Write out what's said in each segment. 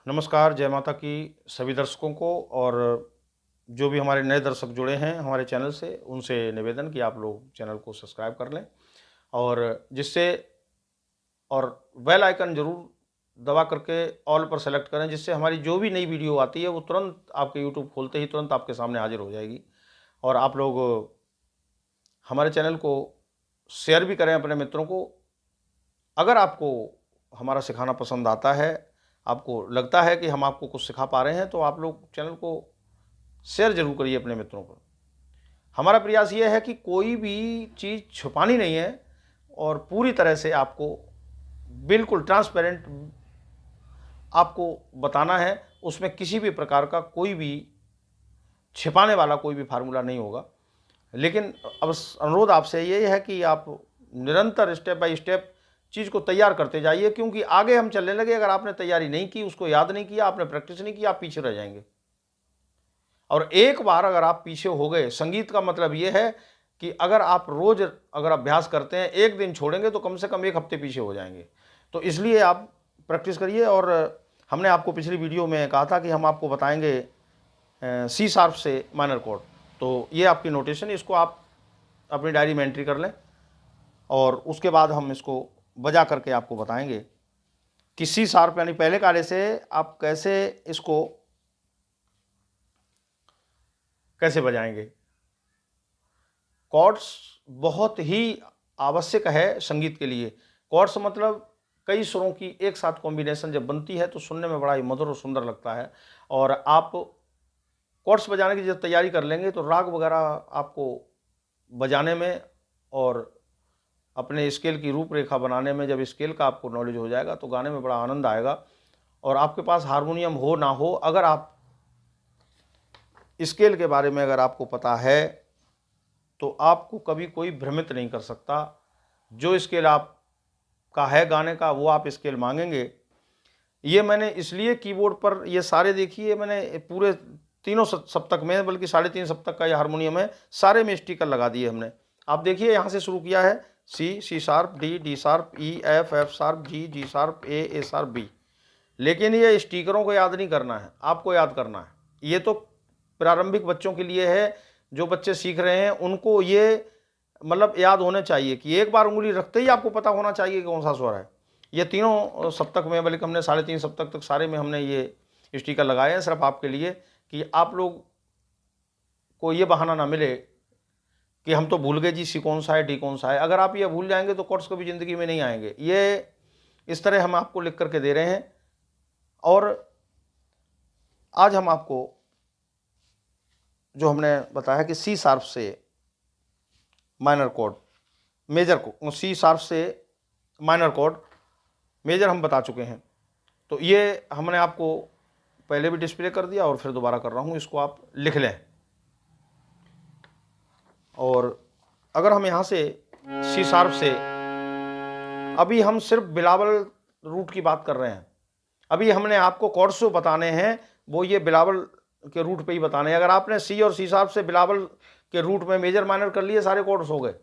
नमस्कार, जय माता की सभी दर्शकों को। और जो भी हमारे नए दर्शक जुड़े हैं हमारे चैनल से, उनसे निवेदन कि आप लोग चैनल को सब्सक्राइब कर लें और और बेल आइकन ज़रूर दबा करके ऑल पर सेलेक्ट करें, जिससे हमारी जो भी नई वीडियो आती है वो तुरंत आपके यूट्यूब खोलते ही तुरंत आपके सामने हाजिर हो जाएगी। और आप लोग हमारे चैनल को शेयर भी करें अपने मित्रों को। अगर आपको हमारा सिखाना पसंद आता है, आपको लगता है कि हम आपको कुछ सिखा पा रहे हैं, तो आप लोग चैनल को शेयर जरूर करिए अपने मित्रों को। हमारा प्रयास ये है कि कोई भी चीज़ छुपानी नहीं है और पूरी तरह से आपको बिल्कुल ट्रांसपेरेंट आपको बताना है। उसमें किसी भी प्रकार का कोई भी छिपाने वाला कोई भी फार्मूला नहीं होगा। लेकिन अब अनुरोध आपसे ये है कि आप निरंतर स्टेप बाय स्टेप चीज़ को तैयार करते जाइए, क्योंकि आगे हम चलने लगे। अगर आपने तैयारी नहीं की, उसको याद नहीं किया, आपने प्रैक्टिस नहीं किया, आप पीछे रह जाएंगे। और एक बार अगर आप पीछे हो गए, संगीत का मतलब ये है कि अगर आप रोज अगर अभ्यास करते हैं, एक दिन छोड़ेंगे तो कम से कम एक हफ्ते पीछे हो जाएंगे। तो इसलिए आप प्रैक्टिस करिए। और हमने आपको पिछली वीडियो में कहा था कि हम आपको बताएंगे सी शार्प से माइनर कॉर्ड। तो ये आपकी नोटेशन, इसको आप अपनी डायरी में एंट्री कर लें और उसके बाद हम इसको बजा करके आपको बताएंगे कि सी शार्प यानी पहले कार्य से आप कैसे बजाएंगे। कॉर्ड्स बहुत ही आवश्यक है संगीत के लिए। कॉर्ड्स मतलब कई स्वरों की एक साथ कॉम्बिनेशन जब बनती है तो सुनने में बड़ा ही मधुर और सुंदर लगता है। और आप कॉर्ड्स बजाने की जब तैयारी कर लेंगे तो राग वगैरह आपको बजाने में और अपने स्केल की रूपरेखा बनाने में, जब स्केल का आपको नॉलेज हो जाएगा तो गाने में बड़ा आनंद आएगा। और आपके पास हारमोनियम हो ना हो, अगर आप स्केल के बारे में अगर आपको पता है तो आपको कभी कोई भ्रमित नहीं कर सकता। जो स्केल आपका है गाने का, वो आप स्केल मांगेंगे। ये मैंने इसलिए कीबोर्ड पर ये सारे देखिए, मैंने पूरे तीनों सप्तक में, बल्कि 3.5 सप्तक का ये हारमोनियम है, सारे में स्टिकर लगा दिए हमने। आप देखिए यहाँ से शुरू किया है सी शार्प, डी शार्प, ई, एफ शार्प, जी शार्प, ए शार्प, बी। लेकिन ये स्टिकरों को याद नहीं करना है, आपको याद करना है। ये तो प्रारंभिक बच्चों के लिए है, जो बच्चे सीख रहे हैं उनको ये मतलब याद होने चाहिए कि एक बार उंगली रखते ही आपको पता होना चाहिए कि कौन सा स्वर है। ये तीनों सप्तक में, बल्कि हमने 3.5 सप्तक तक सारे में हमने ये स्टिकर लगाए हैं, सिर्फ आपके लिए कि आप लोग को ये बहाना ना मिले कि हम तो भूल गए जी सी कौन सा है, डी कौन सा है। अगर आप ये भूल जाएंगे तो कॉर्ड्स कभी ज़िंदगी में नहीं आएंगे। ये इस तरह हम आपको लिख करके दे रहे हैं। और आज हम आपको जो हमने बताया कि सी शार्प से माइनर कॉर्ड, मेजर को सी शार्प से माइनर कॉर्ड मेजर हम बता चुके हैं। तो ये हमने आपको पहले भी डिस्प्ले कर दिया और फिर दोबारा कर रहा हूँ, इसको आप लिख लें। और अगर हम यहाँ से सी शार्प से, अभी हम सिर्फ बिलावल रूट की बात कर रहे हैं। अभी हमने आपको कॉर्ड्स जो बताने हैं वो ये बिलावल के रूट पे ही बताने हैं। अगर आपने सी और सी शार्प से बिलावल के रूट में मेजर माइनर कर लिए, सारे कॉर्ड्स हो गए।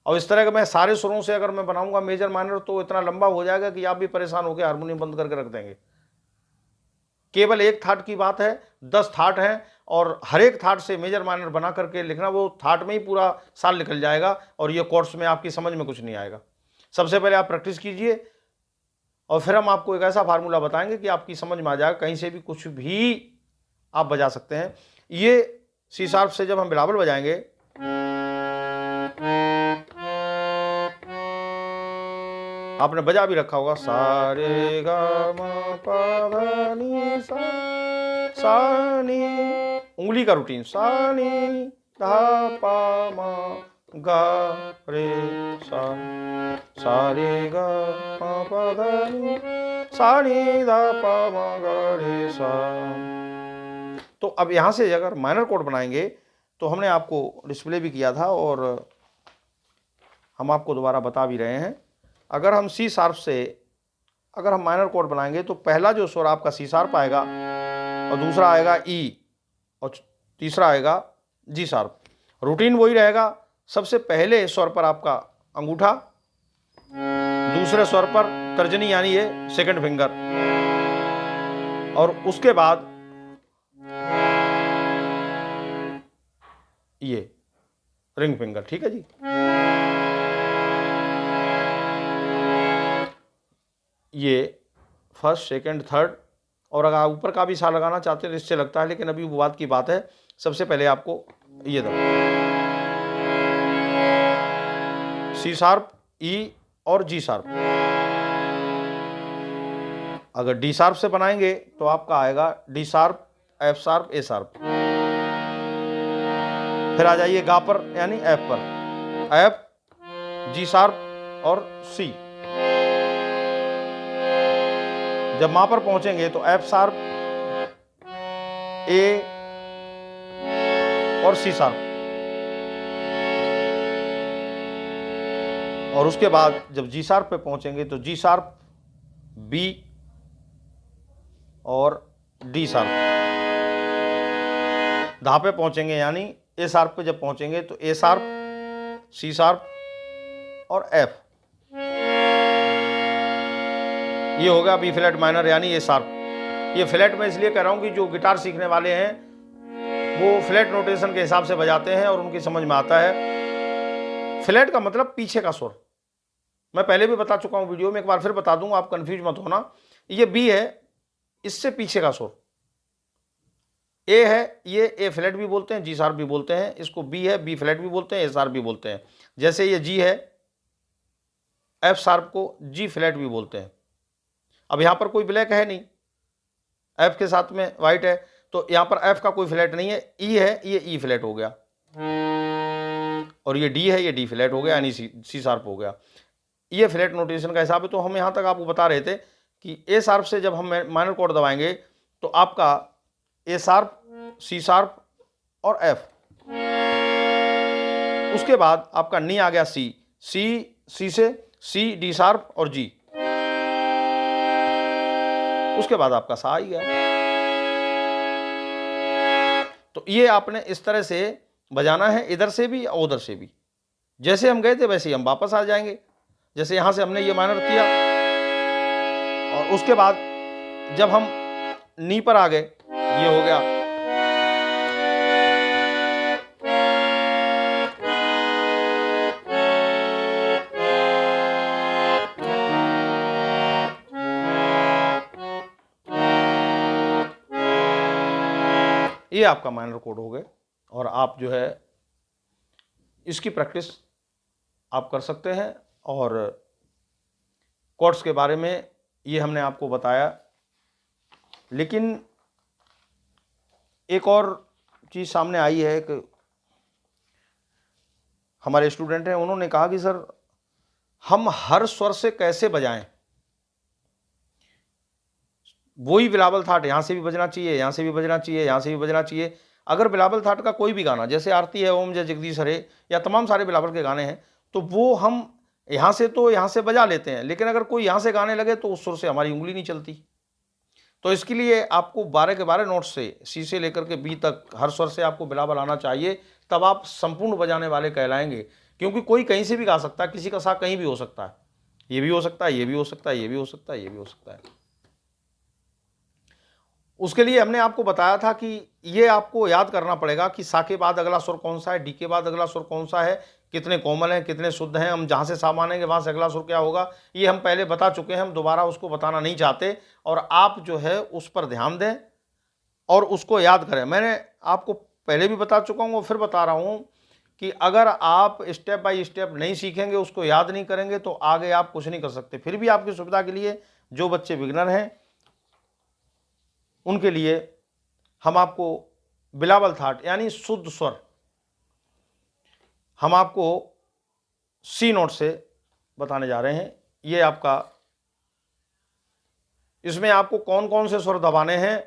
और इस तरह के मैं सारे सुरों से अगर मैं बनाऊंगा मेजर माइनर तो इतना लंबा हो जाएगा कि आप भी परेशान होकर हारमोनियम बंद करके रख देंगे। केवल एक थाट की बात है, 10 थाट हैं और हर एक थाट से मेजर माइनर बना करके लिखना, वो थाट में ही पूरा साल निकल जाएगा और ये कॉर्ड्स में आपकी समझ में कुछ नहीं आएगा। सबसे पहले आप प्रैक्टिस कीजिए और फिर हम आपको एक ऐसा फार्मूला बताएंगे कि आपकी समझ में आ जाएगा, कहीं से भी कुछ भी आप बजा सकते हैं। ये सी शार्प से जब हम बिलावल बजाएंगे, आपने बजा भी रखा होगा, सा रे गा मा पा धा नी सा नी, उंगली का रूटीन, सा नी धा पा मा गा रे सा रे गा मा पा धा नी सा नी धा पा मा गा रे सा। तो अब यहाँ से अगर माइनर कोड बनाएंगे तो हमने आपको डिस्प्ले भी किया था और हम आपको दोबारा बता भी रहे हैं। अगर हम सी शार्प से अगर हम माइनर कोड बनाएंगे तो पहला जो स्वर आपका सी शार्प आएगा और दूसरा आएगा ई और तीसरा आएगा जी शार्प। रूटीन वही रहेगा, सबसे पहले स्वर पर आपका अंगूठा, दूसरे स्वर पर तर्जनी यानी ये सेकंड फिंगर, और उसके बाद ये रिंग फिंगर, ठीक है जी। ये फर्स्ट, सेकंड, थर्ड, और अगर आप ऊपर का भी सा लगाना चाहते हैं तो इससे लगता है, लेकिन अभी वो बात की बात है। सबसे पहले आपको ये दबा सी शार्प, ई और जी शार्प। अगर डी शार्प से बनाएंगे तो आपका आएगा डी शार्प, एफ शार्प, ए शार्प। फिर आ जाइए गा पर यानी एफ पर, एफ, जी शार्प और सी। जब मां पर पहुंचेंगे तो एफ शार्प, ए और सी शार्प। और उसके बाद जब जी शार्प पे पहुंचेंगे तो जी शार्प, बी और डी शार्प। धा पे पहुंचेंगे यानी ए शार्प पे जब पहुंचेंगे तो ए शार्प, सी शार्प और एफ। ये होगा बी फ्लैट माइनर यानी ए शार्प। ये फ्लैट में इसलिए कह रहा हूं कि जो गिटार सीखने वाले हैं वो फ्लैट नोटेशन के हिसाब से बजाते हैं और उनकी समझ में आता है। फ्लैट का मतलब पीछे का सुर। मैं पहले भी बता चुका हूं वीडियो में, एक बार फिर बता दूंगा, आप कंफ्यूज मत होना। ये बी है, इससे पीछे का सुर। ए है, ये ए फ्लैट भी बोलते हैं, जी शार्प भी बोलते हैं। इसको बी है, बी फ्लैट भी बोलते हैं, ए शार्प भी बोलते हैं। जैसे ये जी है, एफ शार्प को जी फ्लैट भी बोलते हैं। अब यहां पर कोई ब्लैक है नहीं, एफ के साथ में वाइट है, तो यहां पर एफ का कोई फ्लैट नहीं है। ई है, ये ई फ्लैट हो गया, और ये डी है, ये डी फ्लैट हो गया यानी सी शार्प हो गया। ये फ्लैट नोटेशन का हिसाब है। तो हम यहां तक आपको बता रहे थे कि ए शार्प से जब हम माइनर कॉर्ड दबाएंगे तो आपका ए शार्प, सी शार्प और एफ। उसके बाद आपका नी आ गया सी, सी से सी, डी शार्प और जी। उसके बाद आपका सा ही गया। तो ये आपने इस तरह से बजाना है, इधर से भी और उधर से भी। जैसे हम गए थे वैसे ही हम वापस आ जाएंगे। जैसे यहां से हमने ये माइनर किया और उसके बाद जब हम नी पर आ गए, ये हो गया। ये आपका माइनर कोड हो गए। और आप जो है इसकी प्रैक्टिस आप कर सकते हैं। और कॉर्ड्स के बारे में ये हमने आपको बताया। लेकिन एक और चीज़ सामने आई है कि हमारे स्टूडेंट हैं, उन्होंने कहा कि सर हम हर स्वर से कैसे बजाएं। वही बिलावल थाट यहाँ से भी बजना चाहिए, यहाँ से भी बजना चाहिए, यहाँ से भी बजना चाहिए। अगर बिलावल थाट का कोई भी गाना, जैसे आरती है, ओम जय जगदीश हरे, या तमाम सारे बिलावल के गाने हैं, तो वो हम यहाँ से तो यहाँ से बजा लेते हैं, लेकिन अगर कोई यहाँ से गाने लगे तो उस सुर से हमारी उंगली नहीं चलती। तो इसके लिए आपको 12 के 12 नोट से, सी से लेकर के बी तक हर स्वर से आपको बिलावल आना चाहिए, तब आप संपूर्ण बजाने वाले कहलाएंगे। क्योंकि कोई कहीं से भी गा सकता है, किसी का सा कहीं भी हो सकता है, ये भी हो सकता है, ये भी हो सकता है, ये भी हो सकता है, ये भी हो सकता है। उसके लिए हमने आपको बताया था कि ये आपको याद करना पड़ेगा कि सा के बाद अगला सुर कौन सा है, डी के बाद अगला सुर कौन सा है, कितने कोमल हैं, कितने शुद्ध हैं। हम जहाँ से सा मानेंगे वहाँ से अगला सुर क्या होगा, ये हम पहले बता चुके हैं, हम दोबारा उसको बताना नहीं चाहते। और आप जो है उस पर ध्यान दें और उसको याद करें। मैंने आपको पहले भी बता चुका हूँ, फिर बता रहा हूँ कि अगर आप स्टेप बाय स्टेप नहीं सीखेंगे, उसको याद नहीं करेंगे, तो आगे आप कुछ नहीं कर सकते। फिर भी आपकी सुविधा के लिए जो बच्चे बिगनर हैं उनके लिए हम आपको बिलावल थाट यानी शुद्ध स्वर हम आपको सी नोट से बताने जा रहे हैं। ये आपका, इसमें आपको कौन कौन से स्वर दबाने हैं,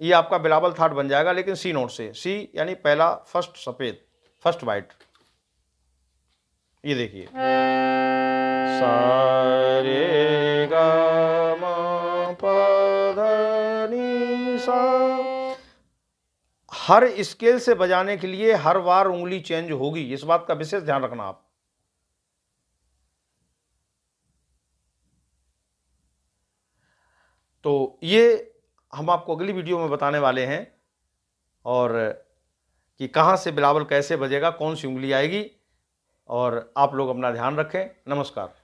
ये आपका बिलावल थाट बन जाएगा, लेकिन सी नोट से। सी यानी पहला, फर्स्ट सफेद, फर्स्ट वाइट। ये देखिए, सा रे गा मा पा धा नी सा। हर स्केल से बजाने के लिए हर बार उंगली चेंज होगी, इस बात का विशेष ध्यान रखना आप। तो ये हम आपको अगली वीडियो में बताने वाले हैं, और कि कहाँ से बिलावल कैसे बजेगा, कौन सी उंगली आएगी। और आप लोग अपना ध्यान रखें। नमस्कार।